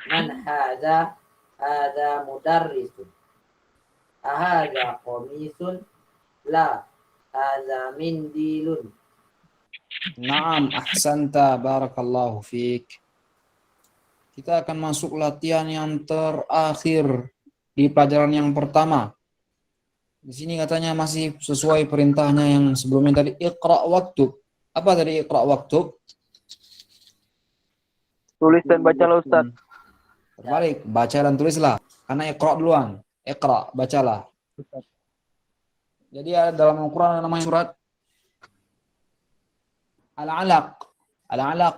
Man hadza? Hadza mudarrisun. Hadza qamisun. La, hadza mindilun. Naam, ahsanta, barakallahu fiik. Kita akan masuk latihan yang terakhir di pelajaran yang pertama. Di sini katanya masih sesuai perintahnya yang sebelumnya tadi, iqra waktub. Apa tadi iqra waktub? Tulis dan bacalah Ustaz. Terbalik, baca dan tulislah. Karena iqra duluan. Iqra, bacalah. Jadi dalam Al-Quran ada namanya surat Al-Alaq. Al-Alaq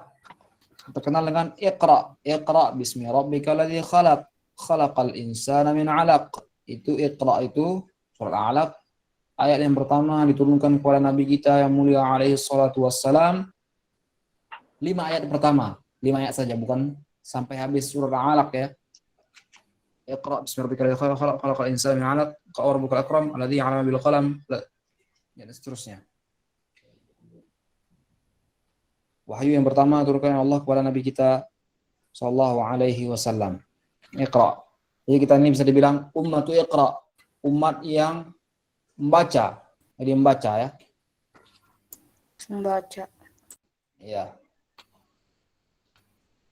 terkenal dengan Iqra. Iqra bismi rabbikal ladzi khalaq. Khalaqal insana min 'alaq. Itu Iqra itu surat Al-Alaq. Ayat yang pertama diturunkan kepada Nabi kita yang mulia alaihi salatu wassalam. 5 ayat pertama. 5 ayat saja, bukan sampai habis surat Al-Alaq ya. Iqra bismi rabbikal ladzi khalaq. Khalaqal insana min 'alaq. Iqra rabbukal akram alladzi 'allama bil qalam. Dan seterusnya. Wahyu yang pertama turunkan Allah kepada Nabi kita sallallahu alaihi wasallam. Iqra. Jadi kita ini bisa dibilang ummatu Iqra, umat yang membaca. Jadi membaca ya. Membaca. Ya.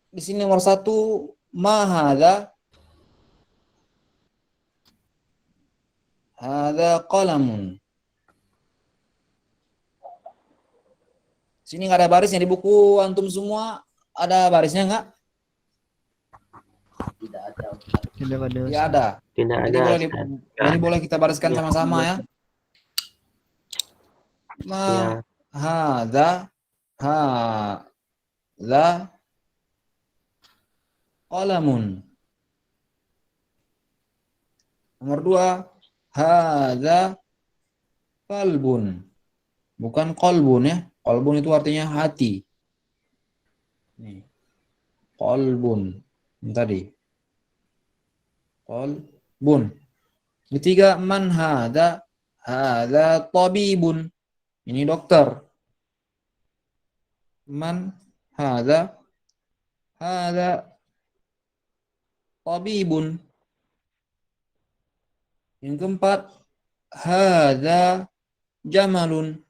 Di sini nomor 1, ma hadza? Hadza qalamun. Sini nggak ada barisnya di buku antum semua, ada barisnya nggak? Tidak ada. Tidak ada. Ya ada. Tidak Jadi ada. boleh, Ustaz. jadi boleh kita bariskan Ya. sama-sama ya. Ya. Ma hadza qalamun. Nomor 2, hadza qalbun. Bukan qalbun ya. Qalbun itu artinya hati. Nih. Qalbun. Ini tadi. Qalbun. Ketiga, man hadza? Hadza tabibun. Ini dokter. Man hadza? Hadza tabibun. Yang keempat, hadza jamalun.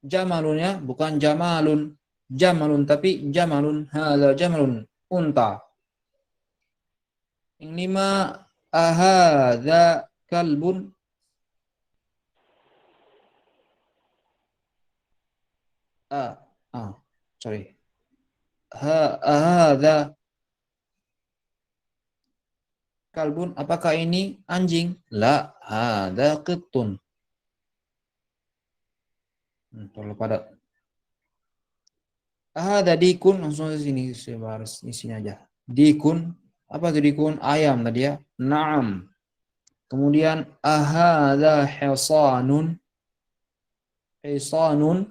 Jamalunnya bukan jamalun. Jamalun tapi jamalun. Hadza jamalun. Unta. Yang 5, ahadza kalbun. Sorry. Hadza kalbun, apakah ini anjing? La, hadza qittun. Terlalu padat. Hadza dikun, langsung ke sini sebaris di sini aja. Dikun, apa itu dikun? Ayam tadi ya. Naam. Kemudian ahadza hisanun. Hisanun.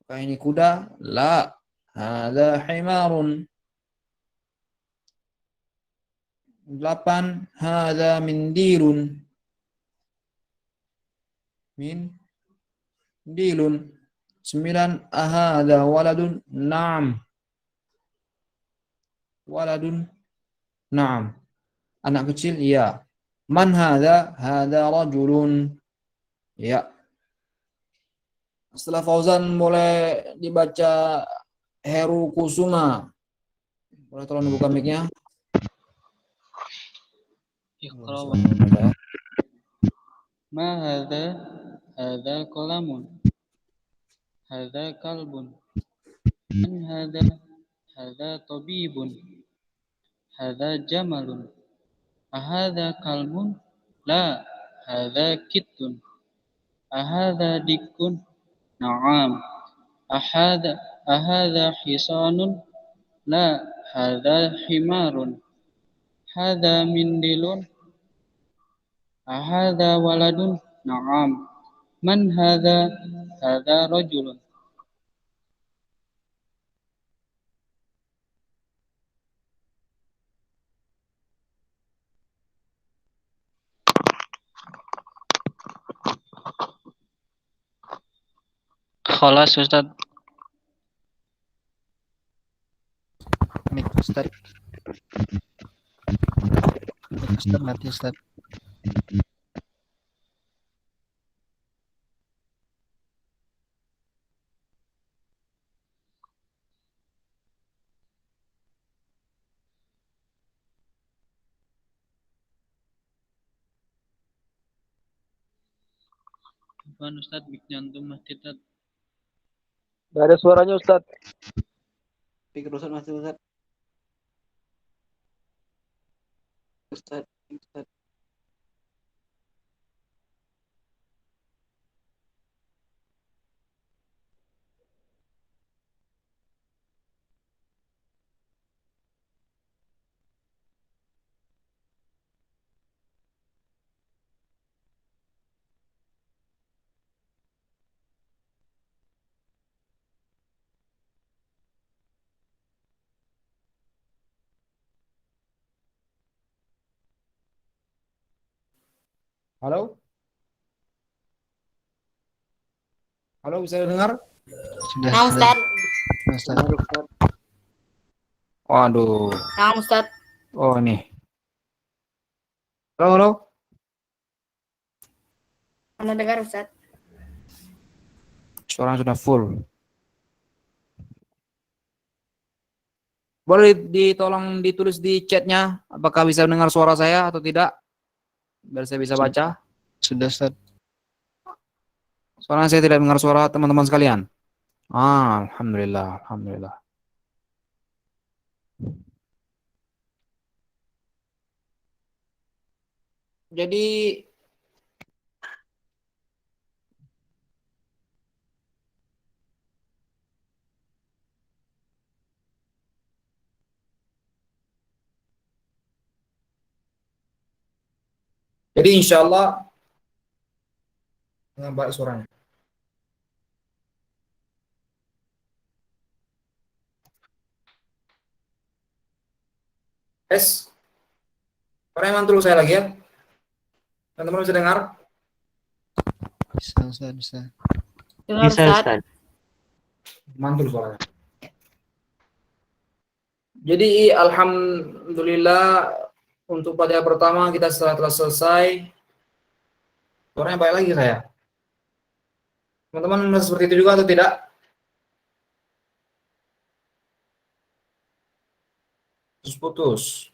Apakah ini kuda? La, hadza himarun. 8 hadza mindilun. Mindilun. 9 ahadza waladun. Naam. Waladun. Naam. Anak kecil? Ya. Man hadza? Hadza rajulun. Ya. Setelah Fauzan boleh dibaca Heru Kusuma. Boleh tolong dibuka mic-nya? اقرأ. ما هذا؟ هذا قلم. هذا كلب. من هذا؟ هذا طبيب. هذا جمل. أهذا كلب؟ لا، هذا كت. أهذا ديك؟ نعم. أهذا حصان؟ لا، هذا حمار. هذا منديل؟ أهذا ولد؟ نعم. من هذا؟ هذا رجل. خلاص Ustaz. Mic Ustaz. Mic Ustaz mati Ustaz. Apaan Ustaz? Mic-nya antum mati Ustaz. Gak ada suaranya Ustaz. Pikir Ustaz masih Ustaz. Ustaz, Ustaz. Halo? Halo, bisa dengar? Sudah Nah, sudah. Ustaz. Ustaz. Waduh. Nah, Ustaz. Oh, ini. Halo, halo. Anda dengar, Ustaz? Suara sudah full. Boleh ditolong ditulis di chatnya, apakah bisa dengar suara saya atau tidak? Biar saya bisa baca. Sudah Ustaz. Soalnya saya tidak dengar suara teman-teman sekalian. Alhamdulillah, alhamdulillah. Jadi insya Allah dengan baik suaranya. Suaranya mantul saya lagi ya. Teman-teman bisa dengar? Bisa Ustaz, bisa. Dengar, Bisa Ustaz. Ustaz. Mantul suaranya. Jadi alhamdulillah untuk pada pertama kita telah selesai. Suaranya baik lagi saya. Teman-teman seperti itu juga atau tidak? Putus.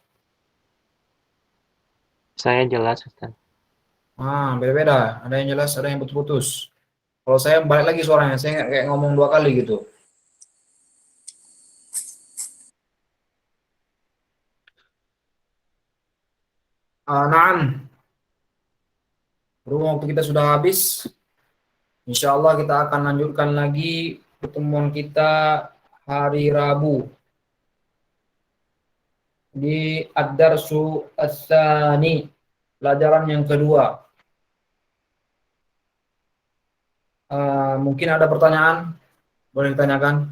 Saya jelas Ustaz. Beda-beda. Ada yang jelas, ada yang putus-putus. Kalau saya balik lagi suaranya, saya kayak ngomong 2 kali gitu. Naam. Berhubung waktu kita sudah habis, insya Allah kita akan lanjutkan lagi pertemuan kita hari Rabu di Ad-Darsu Ats-Tsani, pelajaran yang kedua. Mungkin ada pertanyaan, boleh ditanyakan.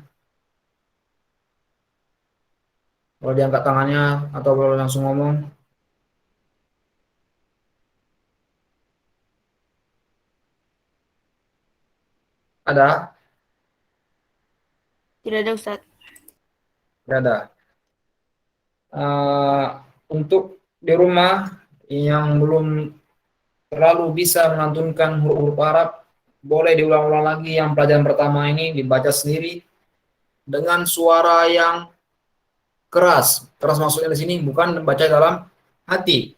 Boleh diangkat tangannya atau boleh langsung ngomong. Ada? Tidak ada Ustaz. Tidak ada. Untuk di rumah yang belum terlalu bisa melantunkan huruf-huruf Arab, boleh diulang-ulang lagi yang pelajaran pertama ini, dibaca sendiri dengan suara yang keras. Keras maksudnya di sini bukan baca dalam hati.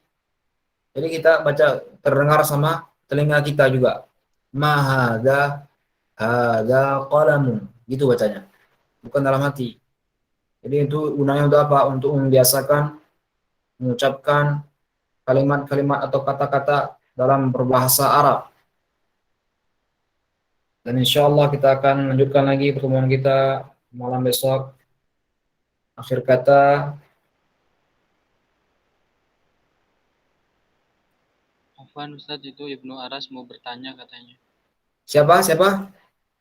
Jadi kita baca terdengar sama telinga kita juga. Ma hadza qalamun. Gitu bacanya. Bukan dalam hati. Jadi itu gunanya untuk apa? Untuk membiasakan mengucapkan kalimat-kalimat atau kata-kata dalam berbahasa Arab. Dan insya Allah kita akan lanjutkan lagi pertemuan kita malam besok. Akhir kata, Afwan Ustaz, itu Ibnu Aras mau bertanya katanya. siapa?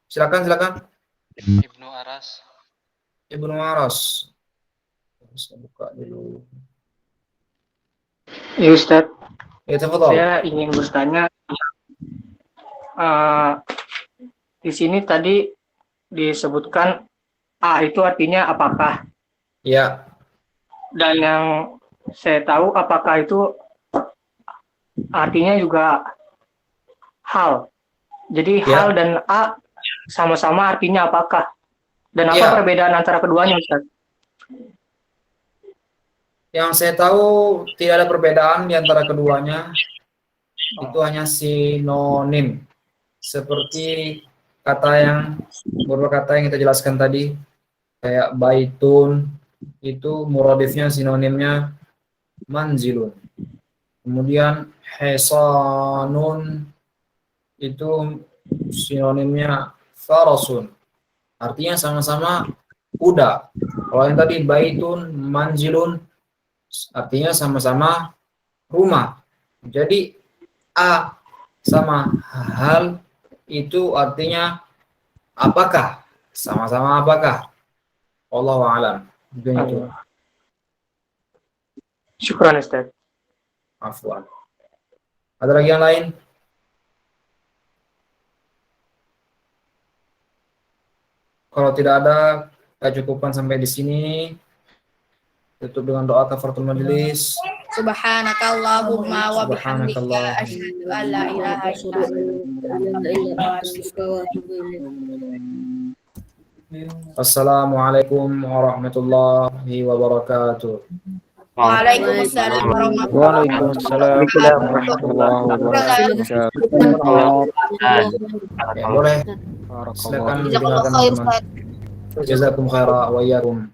Silakan. Ibnu Aras. Ibnu Aras. Saya buka dulu. Ya Ustaz, Ya, tafadhol. saya ingin bertanya, di sini tadi disebutkan A itu artinya apakah, Ya, dan yang saya tahu apakah itu artinya juga hal. Jadi Ya. hal dan A sama-sama artinya apakah, dan apa Ya. perbedaan antara keduanya Ustaz? yang saya tahu tidak ada perbedaan di antara keduanya. Itu hanya sinonim. Seperti beberapa kata yang kita jelaskan tadi, kayak baitun, itu muradifnya sinonimnya manzilun. Kemudian hisanun, itu sinonimnya farasun. Artinya sama-sama kuda. Kalau yang tadi baitun, manzilun, artinya sama-sama rumah. Jadi A sama hal itu artinya apakah, sama-sama apakah. Wallahu a'lam. Begitu. Syukran Ustaz. Afwan. Ada lagi yang lain? Kalau tidak ada, kita cukupkan sampai di sini. Tutup dengan doa kafaratul majelis. Subhanakallahumma wa bihamdika Subhanakallah. asyhadu an la ilaha illa anta. Assalamualaikum warahmatullahi wabarakatuh. Waalaikumsalam warahmatullahi Waalaikumsalam warahmatullahi wabarakatuh. Ya, boleh. Silakan Jazakallahu khair, dengarkan teman. Jazakum khaira wa iyyakum.